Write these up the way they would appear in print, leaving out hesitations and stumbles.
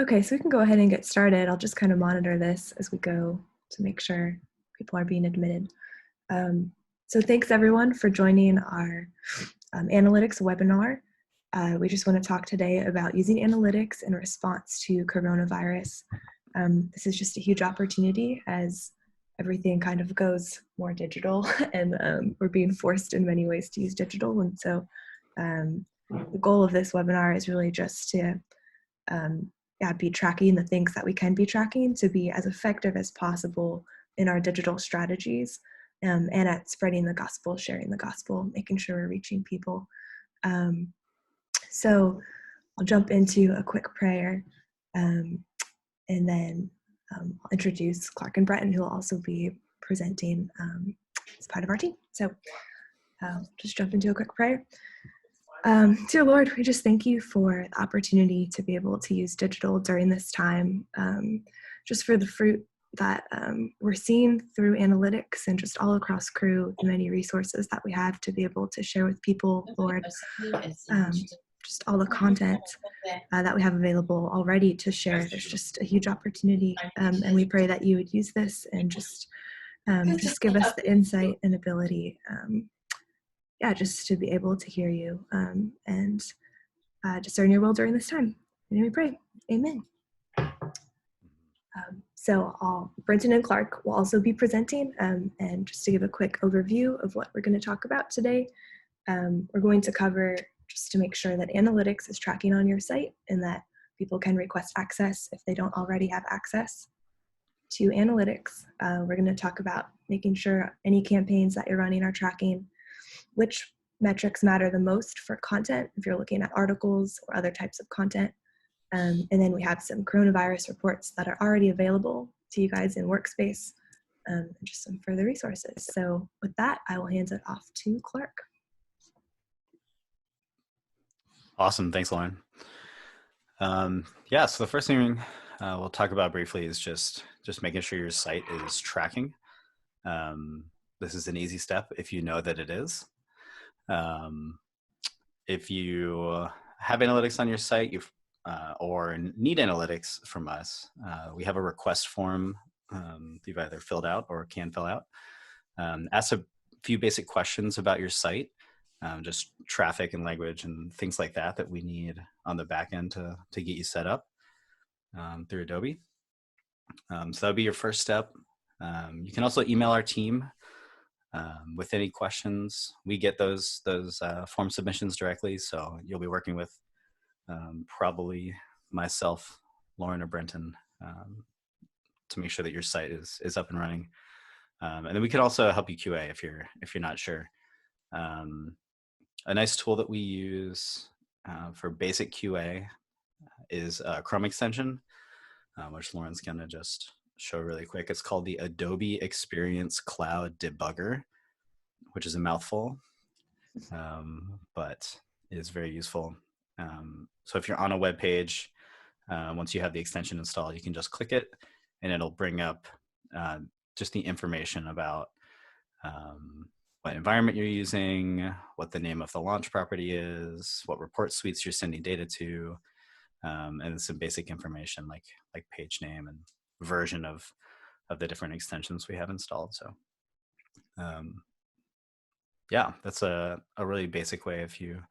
Okay, so we can go ahead and get started. I'll just kind of monitor this as we go to make sure people are being admitted. So thanks everyone for joining our analytics webinar. We just want to talk today about using analytics in response to coronavirus. This is just a huge opportunity as everything kind of goes more digital and we're being forced in many ways to use digital. And so the goal of this webinar is really just to be tracking the things that we can be tracking to be as effective as possible in our digital strategies and at spreading the gospel, sharing the gospel, making sure we're reaching people. So I'll jump into a quick prayer and then I'll introduce Clark and Breton, who will also be presenting as part of our team. So just jump into a quick prayer. Dear Lord, we just thank you for the opportunity to be able to use digital during this time, just for the fruit that we're seeing through analytics and just all across Cru, the many resources that we have to be able to share with people, Lord, just all the content that we have available already to share. There's just a huge opportunity, and we pray that you would use this and just give us the insight and ability just to be able to hear you and discern your will during this time. And we pray, amen. So Brenton and Clark will also be presenting, and just to give a quick overview of what we're going to talk about today, we're going to cover just to make sure that analytics is tracking on your site and that people can request access if they don't already have access to analytics. We're going to talk about making sure any campaigns that you're running are tracking which metrics matter the most for content, if you're looking at articles or other types of content. And then we have some coronavirus reports that are already available to you guys in Workspace, and just some further resources. So with that, I will hand it off to Clark. Awesome, thanks, Lauren. So the first thing we'll talk about briefly is just making sure your site is tracking. This is an easy step if you know that it is. If you have analytics on your site or need analytics from us, we have a request form you've either filled out or can fill out. Ask a few basic questions about your site, just traffic and language and things like that we need on the back end to get you set up through Adobe. So that would be your first step. You can also email our team with any questions. We get those form submissions directly, so you'll be working with probably myself, Lauren, or Brenton to make sure that your site is up and running. And then we can also help you QA if you're not sure. A nice tool that we use for basic QA is a Chrome extension, which Lauren's gonna just show really quick. It's called the Adobe Experience Cloud Debugger, which is a mouthful, but is very useful. So if you're on a web page, once you have the extension installed, you can just click it and it'll bring up just the information about what environment you're using, what the name of the launch property is, what report suites you're sending data to, and some basic information like page name and version of the different extensions we have installed. So that's a really basic way if you're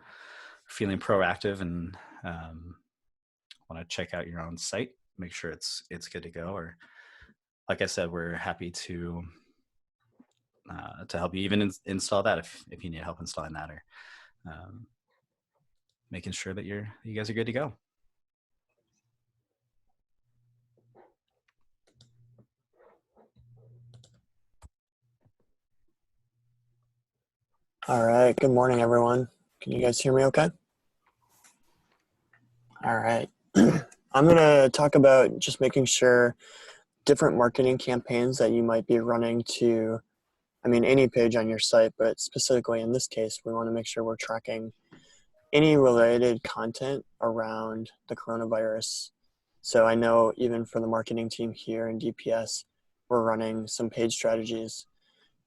feeling proactive and want to check out your own site, make sure it's good to go. Or like I said, we're happy to help you even install that if you need help installing that, or making sure that you guys are good to go. All right, good morning, everyone. Can you guys hear me okay? All right. I'm gonna talk about just making sure different marketing campaigns that you might be running to, any page on your site, but specifically in this case, we wanna make sure we're tracking any related content around the coronavirus. So I know even for the marketing team here in DPS, we're running some paid strategies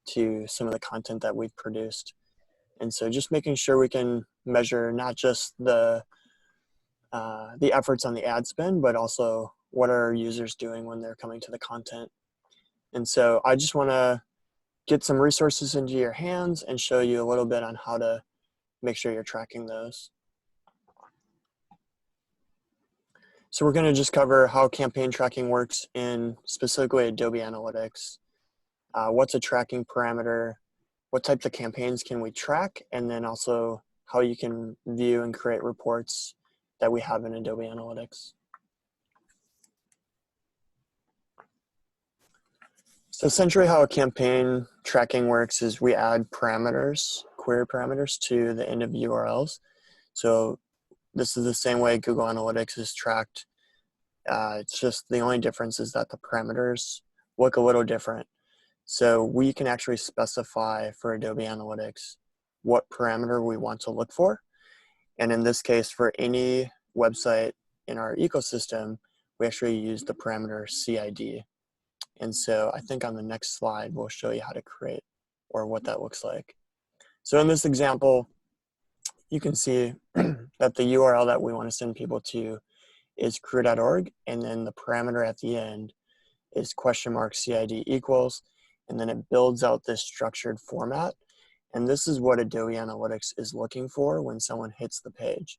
to some of the content that we've produced. And so just making sure we can measure not just the the efforts on the ad spend, but also what are users doing when they're coming to the content. And so I just want to get some resources into your hands and show you a little bit on how to make sure you're tracking those. So we're going to just cover how campaign tracking works in specifically Adobe Analytics. What's a tracking parameter? What types of campaigns can we track? And then also how you can view and create reports that we have in Adobe Analytics. So essentially how a campaign tracking works is we add parameters, query parameters to the end of URLs. So this is the same way Google Analytics is tracked. It's just the only difference is that the parameters look a little different. So we can actually specify for Adobe Analytics what parameter we want to look for. And in this case, for any website in our ecosystem, we actually use the parameter CID. And so I think on the next slide, we'll show you how to create or what that looks like. So in this example, you can see that the URL that we want to send people to is crew.org, and then the parameter at the end is $CID equals, and then it builds out this structured format. And this is what Adobe Analytics is looking for when someone hits the page.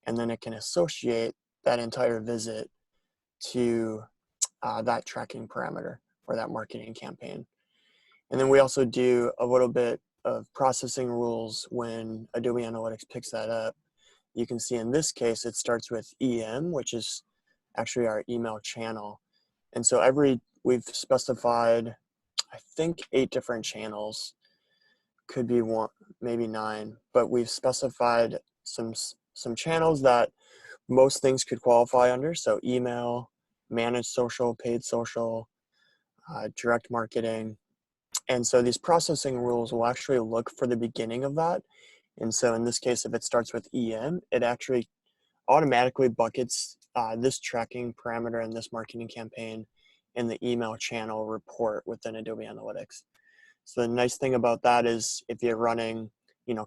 And then it can associate that entire visit to that tracking parameter or that marketing campaign. And then we also do a little bit of processing rules when Adobe Analytics picks that up. You can see in this case, it starts with EM, which is actually our email channel. And so we've specified, I think 8 different channels, could be 1, maybe 9, but we've specified some channels that most things could qualify under. So email, managed social, paid social, direct marketing. And so these processing rules will actually look for the beginning of that. And so in this case, if it starts with EM, it actually automatically buckets this tracking parameter and this marketing campaign in the email channel report within Adobe Analytics. So the nice thing about that is if you're running,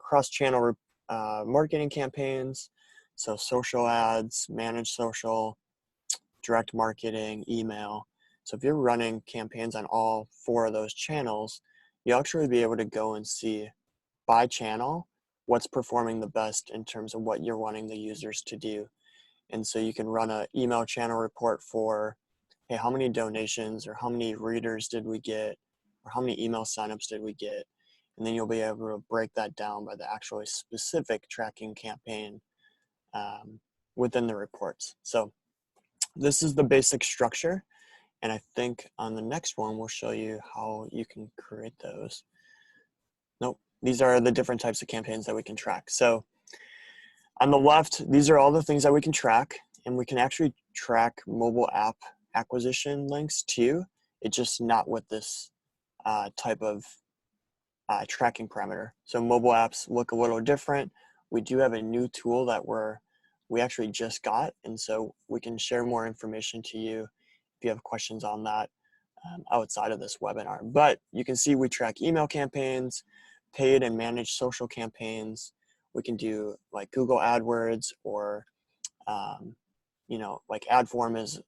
cross-channel marketing campaigns, so social ads, managed social, direct marketing, email. So if you're running campaigns on all 4 of those channels, you'll actually be able to go and see by channel what's performing the best in terms of what you're wanting the users to do. And so you can run an email channel report for, hey, how many donations or how many readers did we get, or how many email signups did we get? And then you'll be able to break that down by the actually specific tracking campaign within the reports. So this is the basic structure. And I think on the next one, we'll show you how you can create those. Nope, these are the different types of campaigns that we can track. So on the left, these are all the things that we can track, and we can actually track mobile app acquisition links too. It's just not with this type of tracking parameter. So mobile apps look a little different. We do have a new tool that we actually just got, and so we can share more information to you if you have questions on that outside of this webinar. But you can see we track email campaigns, paid and managed social campaigns. We can do like Google AdWords or, like AdForm is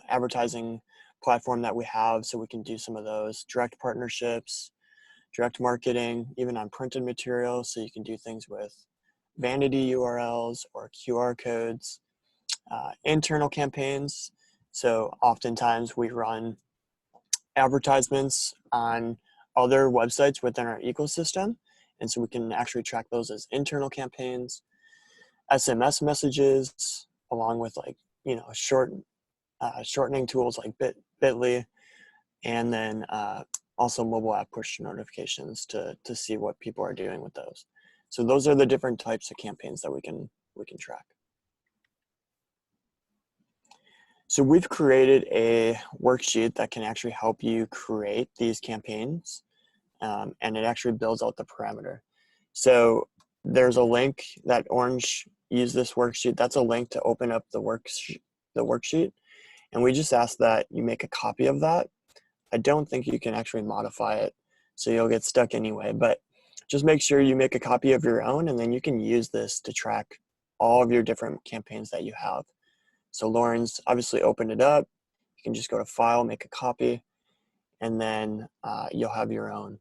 advertising platform that we have, so we can do some of those. Direct partnerships, direct marketing, even on printed materials, so you can do things with vanity URLs or QR codes. Internal campaigns, so oftentimes we run advertisements on other websites within our ecosystem, and so we can actually track those as internal campaigns. SMS messages, along with shortening tools like Bitly, and then also mobile app push notifications to see what people are doing with those. So those are the different types of campaigns that we can track. So we've created a worksheet that can actually help you create these campaigns, and it actually builds out the parameter. So there's a link that Orange used this worksheet. That's a link to open up the worksheet. And we just ask that you make a copy of that. I don't think you can actually modify it, so you'll get stuck anyway. But just make sure you make a copy of your own, and then you can use this to track all of your different campaigns that you have. So Lauren's obviously opened it up. You can just go to File, make a copy, and then you'll have your own.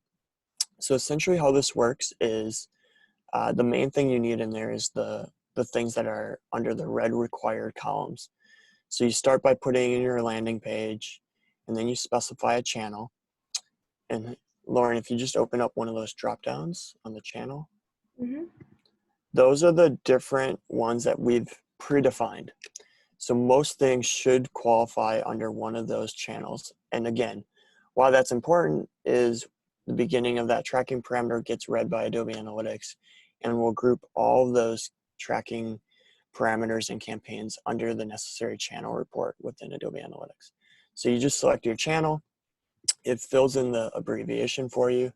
So essentially how this works is the main thing you need in there is the things that are under the red required columns. So you start by putting in your landing page, and then you specify a channel. And Lauren, if you just open up one of those drop downs on the channel, those are the different ones that we've predefined. So most things should qualify under one of those channels. And again, why that's important is the beginning of that tracking parameter gets read by Adobe Analytics, and we'll group all of those tracking parameters and campaigns under the necessary channel report within Adobe Analytics. So you just select your channel, it fills in the abbreviation for you,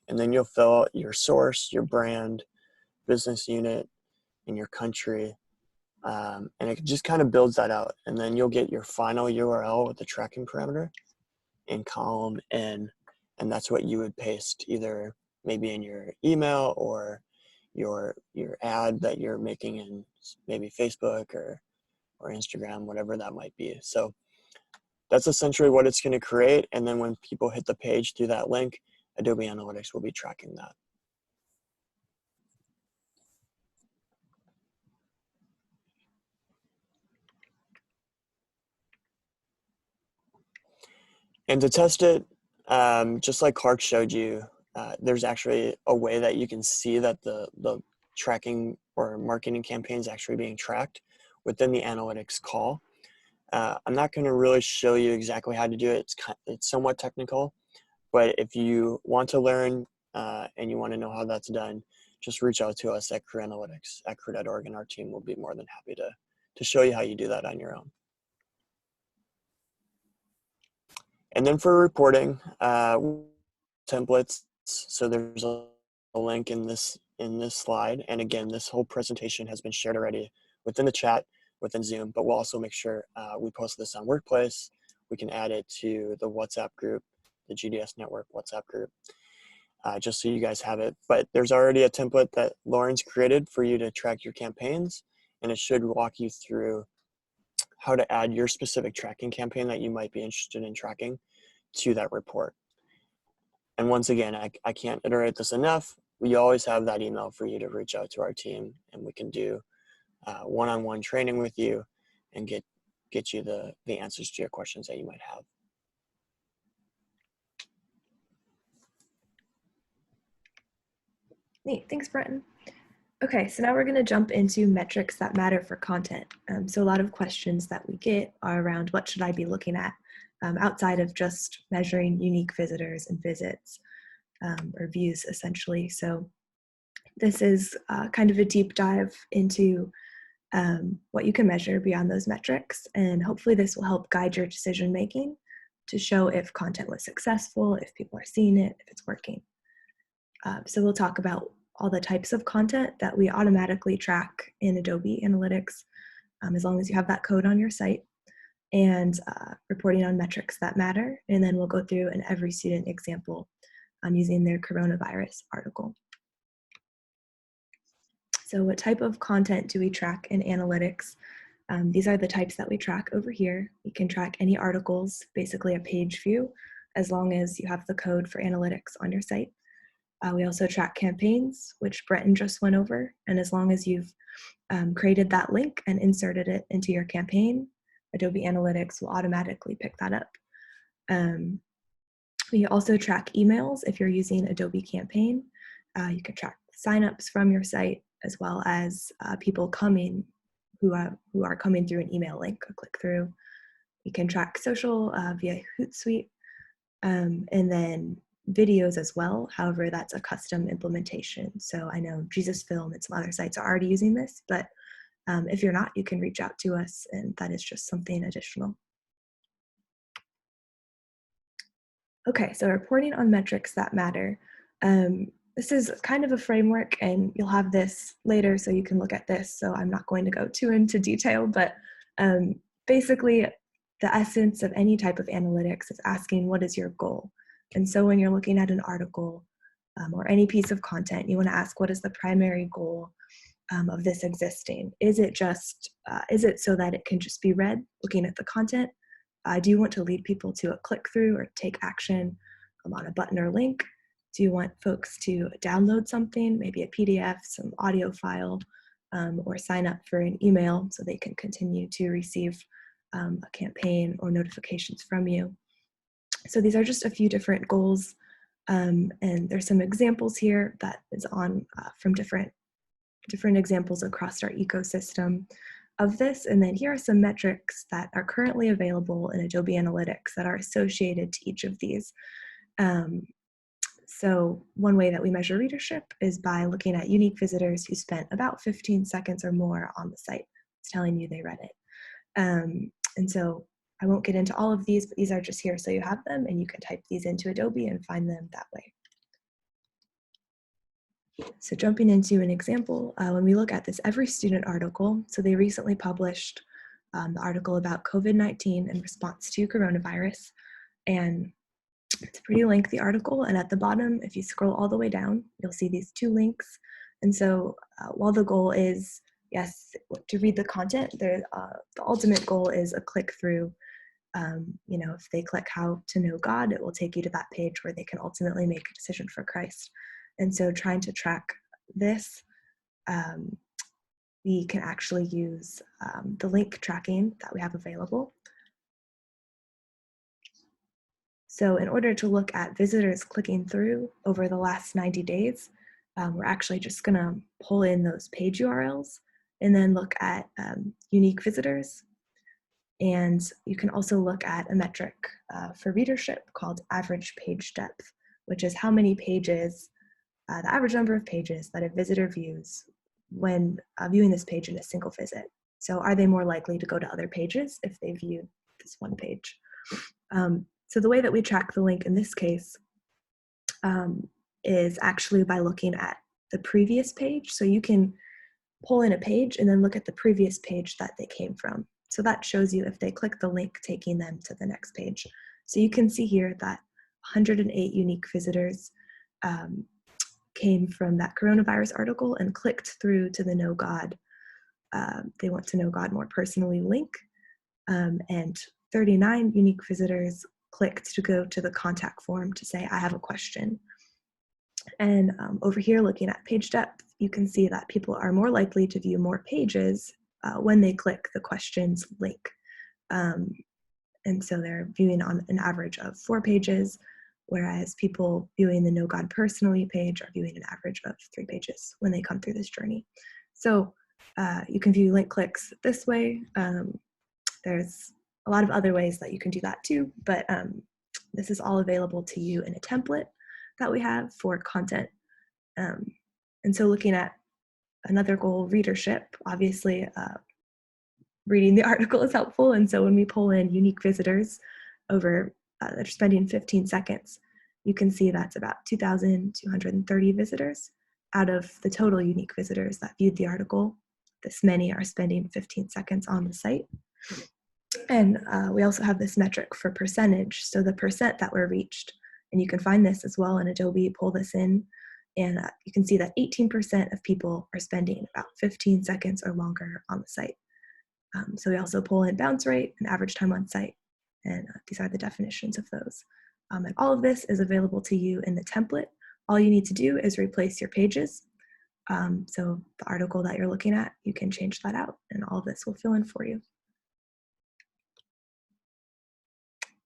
and then you'll fill out your source, your brand, business unit, and your country. And it just kind of builds that out. And then you'll get your final URL with the tracking parameter in column N. And that's what you would paste either maybe in your email or your ad that you're making in maybe Facebook or Instagram, whatever that might be. So that's essentially what it's going to create. And then when people hit the page through that link, Adobe Analytics will be tracking that. And to test it, just like Clark showed you, there's actually a way that you can see that the tracking or marketing campaign is actually being tracked within the analytics call. I'm not going to really show you exactly how to do it. It's somewhat technical, but if you want to learn and you want to know how that's done, just reach out to us at Crew Analytics at crew.org, and our team will be more than happy to show you how you do that on your own. And then for reporting, templates. So there's a link in this slide. And again, this whole presentation has been shared already within the chat, within Zoom, but we'll also make sure we post this on Workplace. We can add it to the WhatsApp group, the GDS Network WhatsApp group, just so you guys have it. But there's already a template that Lauren's created for you to track your campaigns, and it should walk you through how to add your specific tracking campaign that you might be interested in tracking to that report. And once again, I can't iterate this enough. We always have that email for you to reach out to our team, and we can do one-on-one training with you and get you the answers to your questions that you might have. Neat, thanks, Brenton. Okay, so now we're going to jump into metrics that matter for content. So a lot of questions that we get are around what should I be looking at outside of just measuring unique visitors and visits or views, essentially. So this is kind of a deep dive into what you can measure beyond those metrics, and hopefully this will help guide your decision making to show if content was successful, if people are seeing it, if it's working. So we'll talk about all the types of content that we automatically track in Adobe Analytics, as long as you have that code on your site, and reporting on metrics that matter. And then we'll go through an every student example using their coronavirus article. So what type of content do we track in analytics? These are the types that we track over here. You can track any articles, basically a page view, as long as you have the code for analytics on your site. We also track campaigns, which Brenton just went over. And as long as you've created that link and inserted it into your campaign, Adobe Analytics will automatically pick that up. We also track emails if you're using Adobe Campaign. You can track signups from your site, as well as people coming who are coming through an email link, a click through. You can track social via Hootsuite, and then videos as well. However, that's a custom implementation. So I know Jesus Film and some other sites are already using this, but if you're not, you can reach out to us, and that is just something additional. Okay, so reporting on metrics that matter. This is kind of a framework, and you'll have this later so you can look at this, so I'm not going to go too into detail, but basically the essence of any type of analytics is asking what is your goal. And so when you're looking at an article or any piece of content, you want to ask what is the primary goal of this existing? Is it just, is it so that it can just be read looking at the content? Do you want to lead people to a click through or take action on a button or link? Do you want folks to download something, maybe a PDF, some audio file, or sign up for an email so they can continue to receive a campaign or notifications from you? So these are just a few different goals, and there's some examples here that is on from different examples across our ecosystem of this. And then here are some metrics that are currently available in Adobe Analytics that are associated to each of these. So one way that we measure readership is by looking at unique visitors who spent about 15 seconds or more on the site. It's telling you they read it. And so I won't get into all of these, but these are just here so you have them, and you can type these into Adobe and find them that way. So jumping into an example, when we look at this Every Student article, so they recently published the article about COVID-19 in response to coronavirus, and it's a pretty lengthy article, and at the bottom, if you scroll all the way down, you'll see these two links. And so while the goal is, yes, to read the content, the ultimate goal is a click through. You know, if they click How to Know God, it will take you to that page where they can ultimately make a decision for Christ. And so trying to track this, we can actually use the link tracking that we have available. So in order to look at visitors clicking through over the last 90 days, we're actually just gonna pull in those page URLs and then look at unique visitors. And you can also look at a metric for readership called average page depth, which is how many pages, the average number of pages that a visitor views when viewing this page in a single visit. So are they more likely to go to other pages if they view this one page? So the way that we track the link in this case is actually by looking at the previous page. So you can pull in a page and then look at the previous page that they came from. So that shows you if they click the link taking them to the next page. So you can see here that 108 unique visitors came from that coronavirus article and clicked through to the Know God. They want to know God more personally link, and 39 unique visitors clicked to go to the contact form to say, I have a question. And over here, looking at page depth, you can see that people are more likely to view more pages when they click the questions link. And so they're viewing on an average of 4 pages, whereas people viewing the Know God Personally page are viewing an average of 3 pages when they come through this journey. So you can view link clicks this way. There's a lot of other ways that you can do that too, but this is all available to you in a template that we have for content. And so looking at another goal, readership, obviously reading the article is helpful. And so when we pull in unique visitors over that are spending 15 seconds, you can see that's about 2,230 visitors out of the total unique visitors that viewed the article. This many are spending 15 seconds on the site. And we also have this metric for percentage, so the percent that were reached. And you can find this as well in Adobe, pull this in, and you can see that 18% of people are spending about 15 seconds or longer on the site. So we also pull in bounce rate and average time on site, and these are the definitions of those. And all of this is available to you in the template. All you need to do is replace your pages. So the article that you're looking at, you can change that out, and all of this will fill in for you.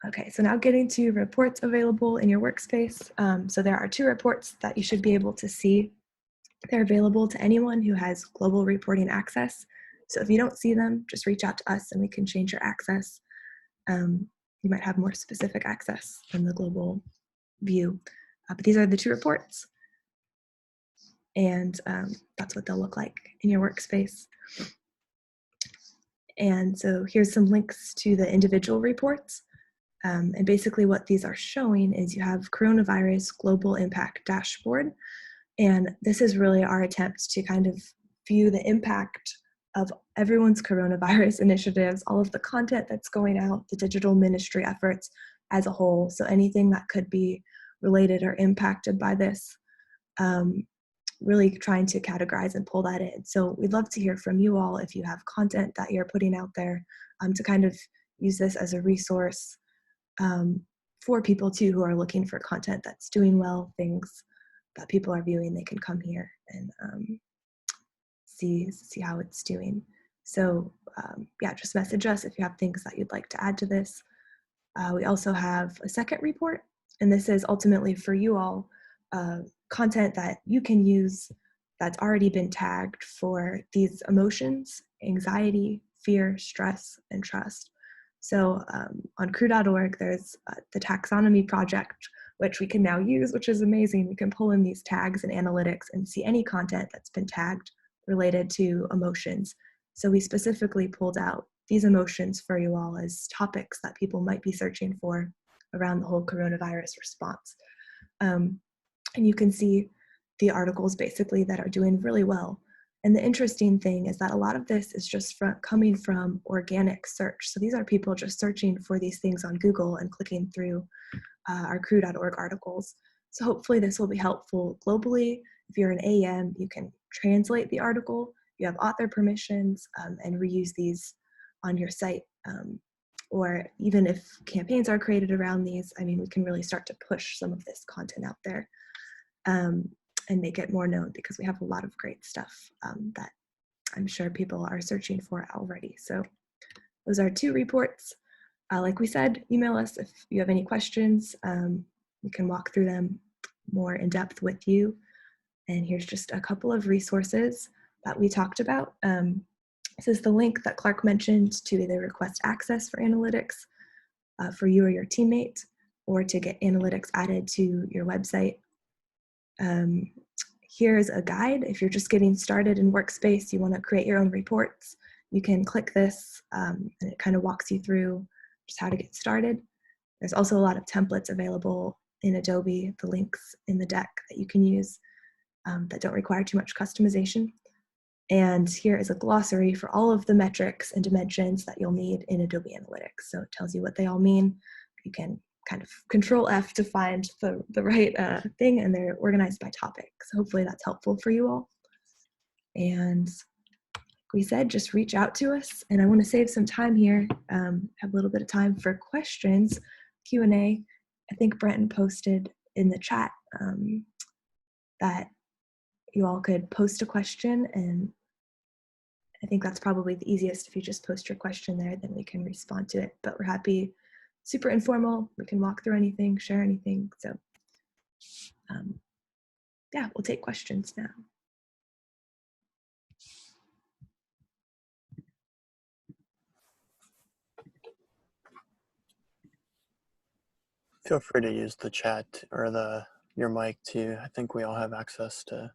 Okay, so now getting to reports available in your workspace. So there are 2 reports that you should be able to see. They're available to anyone who has global reporting access. So if you don't see them, just reach out to us and we can change your access. You might have more specific access than the global view. But these are the 2 reports. And that's what they'll look like in your workspace. And so here's some links to the individual reports. And basically what these are showing is you have coronavirus global impact dashboard. And this is really our attempt to kind of view the impact of everyone's coronavirus initiatives, all of the content that's going out, the digital ministry efforts as a whole. So anything that could be related or impacted by this. really trying to categorize and pull that in. So we'd love to hear from you all if you have content that you're putting out there, to kind of use this as a resource for people too who are looking for content that's doing well, things that people are viewing. They can come here and see how it's doing. So yeah, just message us if you have things that you'd like to add to this. We also have a second report, and this is ultimately for you all, content that you can use that's already been tagged for these emotions: anxiety, fear, stress, and trust. So on crew.org, there's the taxonomy project, which we can now use, which is amazing. We can pull in these tags and analytics and see any content that's been tagged related to emotions. So we specifically pulled out these emotions for you all as topics that people might be searching for around the whole coronavirus response. And you can see the articles basically that are doing really well. And the interesting thing is that a lot of this is just coming from organic search. So these are people just searching for these things on Google and clicking through our crew.org articles. So hopefully this will be helpful globally. If you're an AEM, you can translate the article, you have author permissions, and reuse these on your site. Or even if campaigns are created around these, I mean, we can really start to push some of this content out there and make it more known, because we have a lot of great stuff that I'm sure people are searching for already. So those are 2 reports. Like we said, email us if you have any questions. We can walk through them more in depth with you. And here's just a couple of resources that we talked about. This is the link that Clark mentioned to either request access for analytics for you or your teammate, or to get analytics added to your website. Here's a guide. If you're just getting started in Workspace, you want to create your own reports, you can click this and it kind of walks you through just how to get started. There's also a lot of templates available in Adobe, the links in the deck that you can use that don't require too much customization. And here is a glossary for all of the metrics and dimensions that you'll need in Adobe Analytics. So it tells you what they all mean. You can kind of Control F to find the right thing, and they're organized by topic. So hopefully that's helpful for you all. And like we said, just reach out to us. And I want to save some time here, have a little bit of time for questions, Q&A. I think Brenton posted in the chat that you all could post a question, and I think that's probably the easiest. If you just post your question there, then we can respond to it. But we're happy, super informal. We can walk through anything, share anything. So yeah, we'll take questions now. Feel free to use the chat or your mic too. I think we all have access to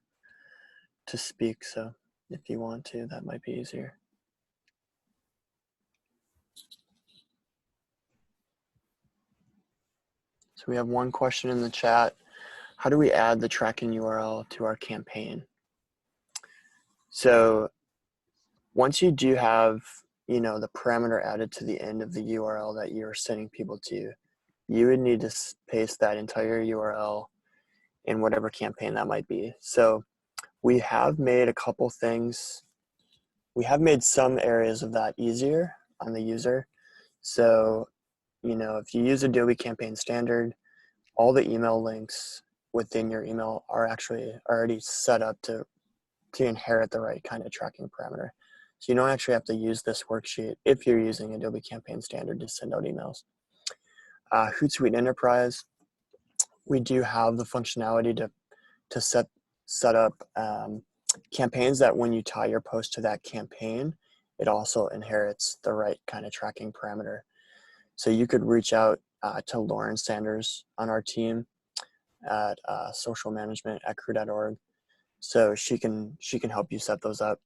speak, so if you want to, that might be easier. So we have one question in the chat. How do we add the tracking URL to our campaign? So once you do have, the parameter added to the end of the URL that you're sending people to, you would need to paste that entire URL in whatever campaign that might be. So we have made a couple things. We have made some areas of that easier on the user. So, if you use Adobe Campaign Standard, all the email links within your email are actually already set up to inherit the right kind of tracking parameter. So you don't actually have to use this worksheet if you're using Adobe Campaign Standard to send out emails. Hootsuite Enterprise, we do have the functionality to set up campaigns that when you tie your post to that campaign, it also inherits the right kind of tracking parameter. So you could reach out to Lauren Sanders on our team at social management at crew.org. So she can help you set those up.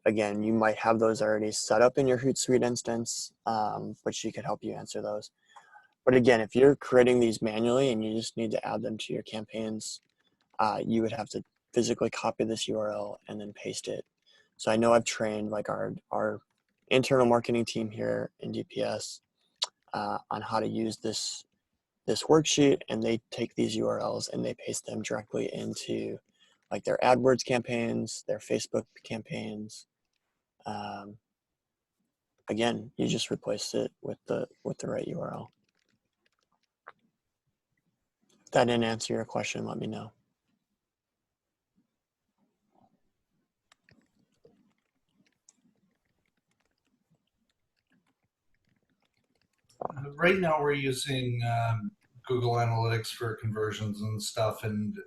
Again, you might have those already set up in your Hootsuite instance, but she could help you answer those. But again, if you're creating these manually and you just need to add them to your campaigns, you would have to physically copy this URL and then paste it. So I know I've trained like our internal marketing team here in DPS on how to use this worksheet, and they take these URLs and they paste them directly into like their AdWords campaigns, their Facebook campaigns. Again, you just replaced it with the right URL. If that didn't answer your question, let me know. Right now we're using Google Analytics for conversions and stuff, and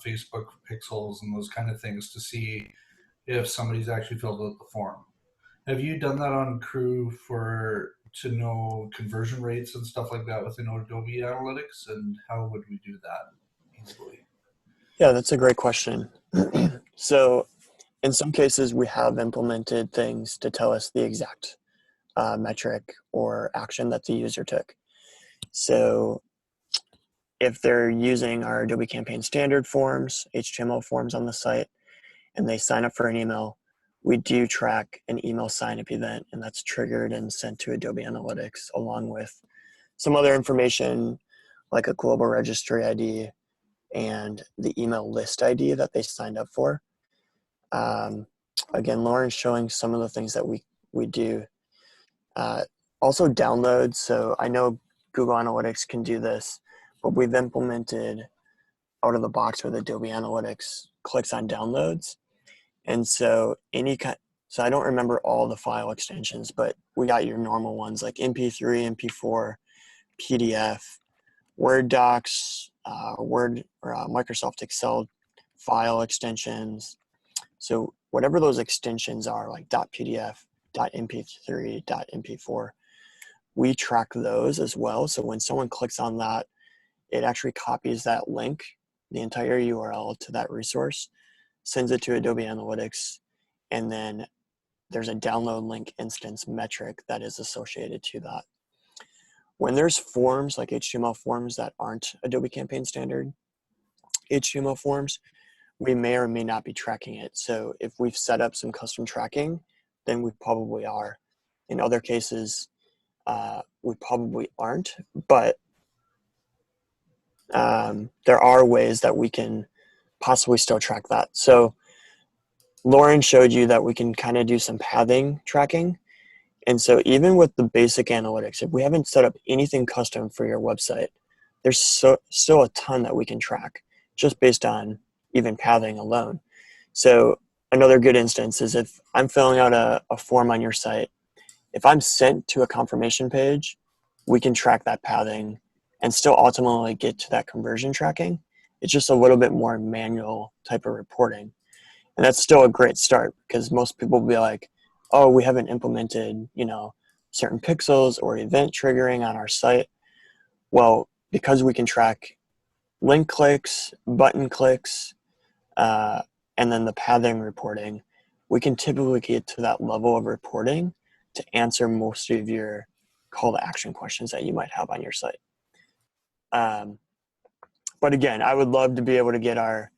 Facebook pixels and those kind of things to see if somebody's actually filled out the form. Have you done that on Crew to know conversion rates and stuff like that within Adobe Analytics, and how would we do that easily? Yeah, that's a great question. So in some cases, we have implemented things to tell us the exact metric or action that the user took. So if they're using our Adobe Campaign Standard forms, HTML forms on the site, and they sign up for an email, we do track an email sign-up event, and that's triggered and sent to Adobe Analytics along with some other information like a global registry ID and the email list ID that they signed up for. Again, Lauren's showing some of the things that we do. Also downloads. So I know Google Analytics can do this, but we've implemented out of the box with Adobe Analytics clicks on downloads. And so so I don't remember all the file extensions, but we got your normal ones like MP3, MP4, PDF, Word docs, Word or Microsoft Excel file extensions. So whatever those extensions are, like .pdf, .mp3, .mp4, we track those as well. So when someone clicks on that, it actually copies that link, the entire URL to that resource, sends it to Adobe Analytics, and then there's a download link instance metric that is associated to that. When there's forms like HTML forms that aren't Adobe Campaign Standard HTML forms, we may or may not be tracking it. So if we've set up some custom tracking, then we probably are. In other cases, we probably aren't, but there are ways that we can possibly still track that. So Lauren showed you that we can kind of do some pathing tracking. And so even with the basic analytics, if we haven't set up anything custom for your website, there's still a ton that we can track just based on even pathing alone. So another good instance is if I'm filling out a form on your site, if I'm sent to a confirmation page, we can track that pathing and still ultimately get to that conversion tracking. It's just a little bit more manual type of reporting. And that's still a great start because most people will be like, oh, we haven't implemented, certain pixels or event triggering on our site. Well, because we can track link clicks, button clicks, and then the pathing reporting, we can typically get to that level of reporting to answer most of your call to action questions that you might have on your site. But again, I would love to be able to get our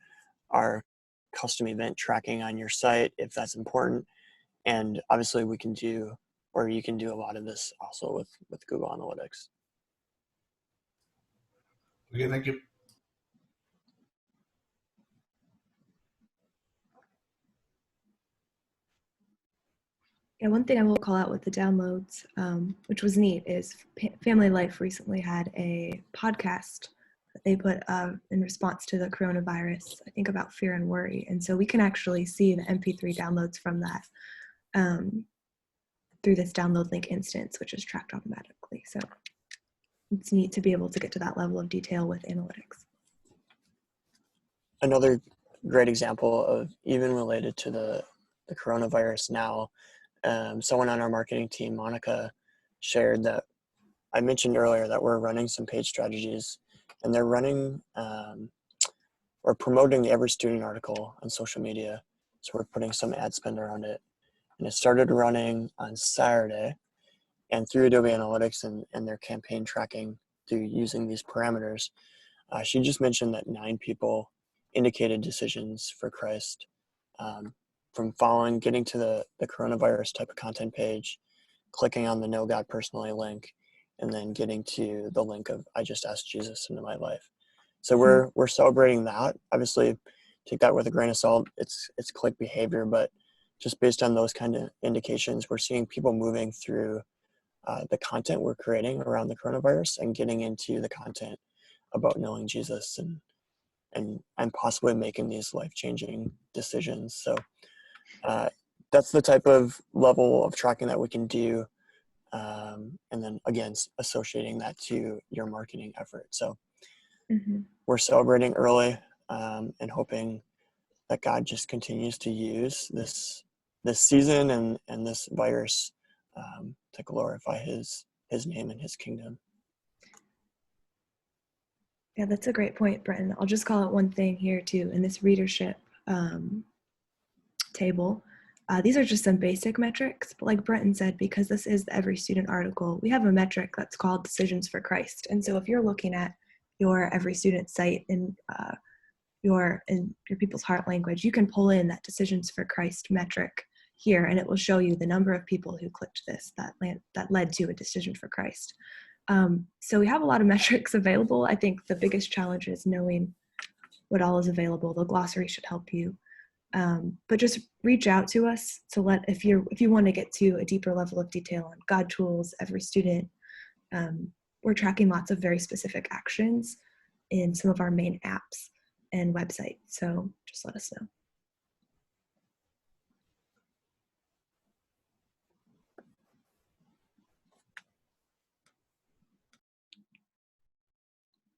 custom event tracking on your site if that's important. And obviously you can do a lot of this also with Google Analytics. Okay, thank you. Yeah, one thing I will call out with the downloads, which was neat, is Family Life recently had a podcast that they put in response to the coronavirus, I think about fear and worry. And so we can actually see the MP3 downloads from that through this download link instance, which is tracked automatically. So it's neat to be able to get to that level of detail with analytics. Another great example of even related to the coronavirus now, someone on our marketing team, Monica, shared that I mentioned earlier that we're running some paid strategies, and they're running or promoting the Every Student article on social media. So we're putting some ad spend around it. And it started running on Saturday, and through Adobe Analytics and their campaign tracking through using these parameters, she just mentioned that 9 people indicated decisions for Christ from getting to the coronavirus type of content page, clicking on the Know God Personally link, and then getting to the link of I just asked Jesus into my life. So we're celebrating that. Obviously, take that with a grain of salt. It's click behavior, but just based on those kind of indications, we're seeing people moving through the content we're creating around the coronavirus and getting into the content about knowing Jesus and possibly making these life-changing decisions. So that's the type of level of tracking that we can do. And then again, associating that to your marketing effort. So we're celebrating early and hoping that God just continues to use this season and this virus to glorify his name and his kingdom. Yeah, that's a great point, Brenton. I'll just call out one thing here too. In this readership table, these are just some basic metrics, but like Brenton said, because this is the Every Student article, we have a metric that's called Decisions for Christ. And so if you're looking at your Every Student site in your people's heart language, you can pull in that Decisions for Christ metric here, and it will show you the number of people who clicked this that led to a decision for Christ. So we have a lot of metrics available. I think the biggest challenge is knowing what all is available. The glossary should help you. But just reach out to us to if you want to get to a deeper level of detail on God Tools, Every Student. We're tracking lots of very specific actions in some of our main apps and websites. So just let us know.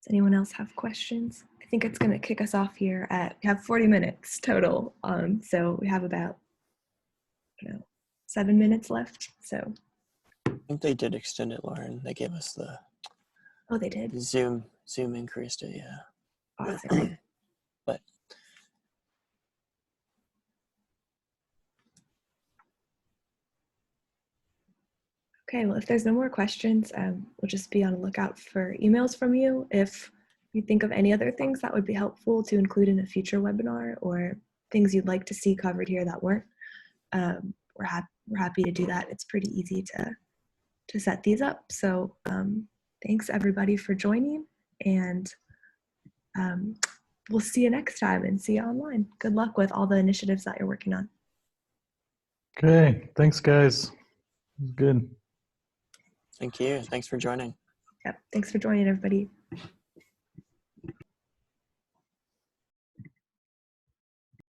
Does anyone else have questions? I think it's going to kick us off here we have 40 minutes total. So we have about, 7 minutes left. So I think they did extend it, Lauren. They gave us oh, they did. Zoom increased it, yeah. Awesome. But okay, well, if there's no more questions, we'll just be on the lookout for emails from you. If you think of any other things that would be helpful to include in a future webinar or things you'd like to see covered here that weren't, we're happy to do that. It's pretty easy to set these up. So thanks everybody for joining, and we'll see you next time and see you online. Good luck with all the initiatives that you're working on. Okay, thanks guys. Good. thank you. Thanks for joining. Yep, thanks for joining everybody.